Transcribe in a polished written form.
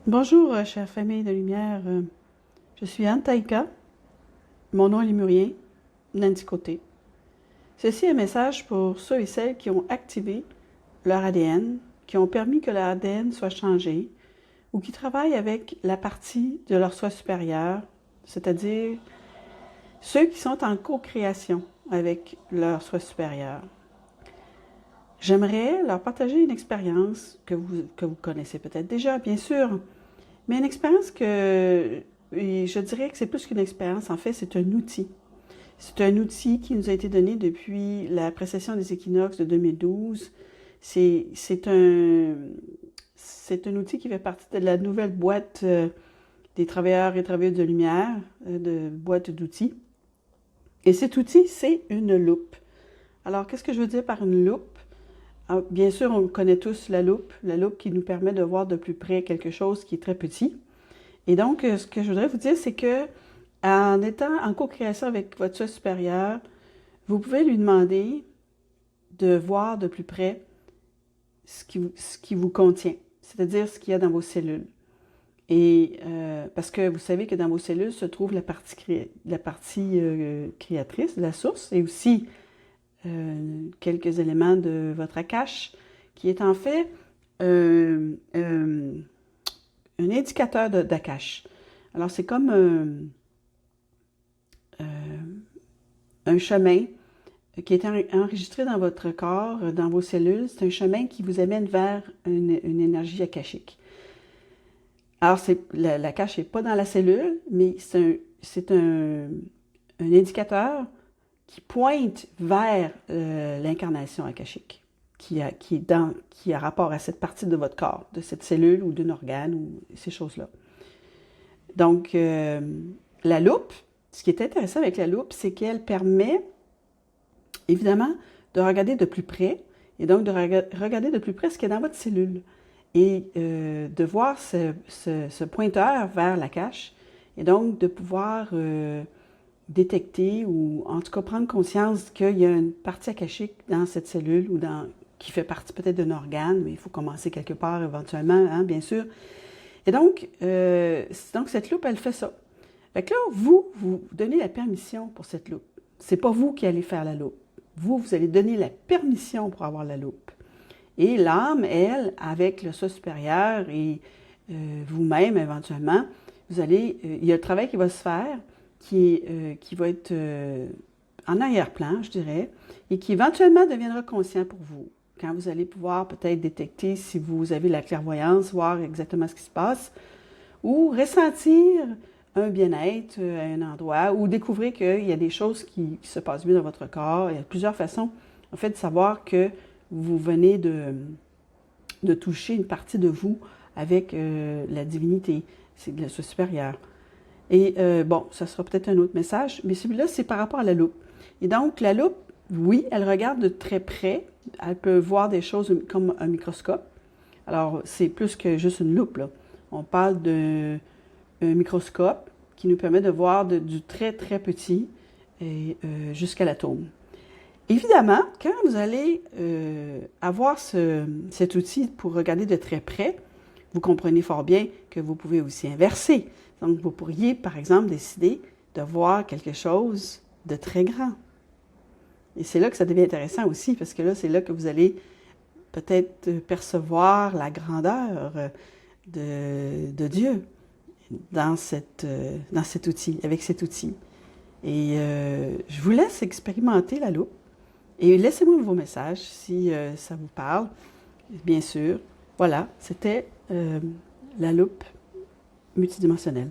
Bonjour, chère famille de lumière. Je suis Anne Taïka. Mon nom est lémurien, Nancy Côté. Ceci est un message pour ceux et celles qui ont activé leur ADN, qui ont permis que leur ADN soit changé, ou qui travaillent avec la partie de leur soi supérieur, c'est-à-dire ceux qui sont en co-création avec leur soi supérieur. J'aimerais leur partager une expérience que vous connaissez peut-être déjà, bien sûr, mais une expérience je dirais que c'est plus qu'une expérience, en fait, c'est un outil. C'est un outil qui nous a été donné depuis la précession des équinoxes de 2012. C'est un outil qui fait partie de la nouvelle boîte des travailleurs et travailleuses de lumière, de boîte d'outils. Et cet outil, c'est une loupe. Alors, qu'est-ce que je veux dire par une loupe? Alors, bien sûr, on connaît tous la loupe qui nous permet de voir de plus près quelque chose qui est très petit. Et donc, ce que je voudrais vous dire, c'est que en étant en co-création avec votre soi supérieur, vous pouvez lui demander de voir de plus près ce qui vous contient, c'est-à-dire ce qu'il y a dans vos cellules. Et parce que vous savez que dans vos cellules se trouve la partie créatrice, la source, et aussi quelques éléments de votre Akash, qui est en fait un indicateur d'Akash. Alors, c'est comme un chemin qui est enregistré dans votre corps, dans vos cellules. C'est un chemin qui vous amène vers une énergie akashique. Alors, l'Akash n'est pas dans la cellule, mais c'est un indicateur qui pointe vers l'incarnation akashique, qui a rapport à cette partie de votre corps, de cette cellule ou d'un organe ou ces choses-là. Donc, la loupe, ce qui est intéressant avec la loupe, c'est qu'elle permet, évidemment, de regarder de plus près, et donc de regarder de plus près ce qui est dans votre cellule, et de voir ce pointeur vers l'Akash, et donc de pouvoir détecter, ou en tout cas prendre conscience qu'il y a une partie akashique dans cette cellule, ou qui fait partie peut-être d'un organe, mais il faut commencer quelque part éventuellement, hein, bien sûr. Et donc cette loupe, elle fait ça. Fait que là, vous donnez la permission pour cette loupe. C'est pas vous qui allez faire la loupe. Vous allez donner la permission pour avoir la loupe. Et l'âme, elle, avec le soi supérieur et vous-même éventuellement, il y a le travail qui va se faire, qui va être en arrière-plan, je dirais, et qui éventuellement deviendra conscient pour vous. Quand vous allez pouvoir peut-être détecter si vous avez la clairvoyance, voir exactement ce qui se passe, ou ressentir un bien-être à un endroit, ou découvrir qu'il y a des choses qui se passent mieux dans votre corps. Il y a plusieurs façons, en fait, de savoir que vous venez de toucher une partie de vous avec la divinité, c'est le soi supérieur. Et bon, ça sera peut-être un autre message, mais celui-là, c'est par rapport à la loupe. Et donc, la loupe, oui, elle regarde de très près. Elle peut voir des choses comme un microscope. Alors, c'est plus que juste une loupe, là. On parle d'un microscope qui nous permet de voir du très, très petit jusqu'à l'atome. Évidemment, quand vous allez avoir cet outil pour regarder de très près, vous comprenez fort bien que vous pouvez aussi inverser. Donc, vous pourriez, par exemple, décider de voir quelque chose de très grand. Et c'est là que ça devient intéressant aussi, parce que là, c'est là que vous allez peut-être percevoir la grandeur de Dieu dans cet outil, avec cet outil. Et je vous laisse expérimenter la loupe. Et laissez-moi vos messages si ça vous parle, bien sûr. Voilà, c'était la loupe multidimensionnelle.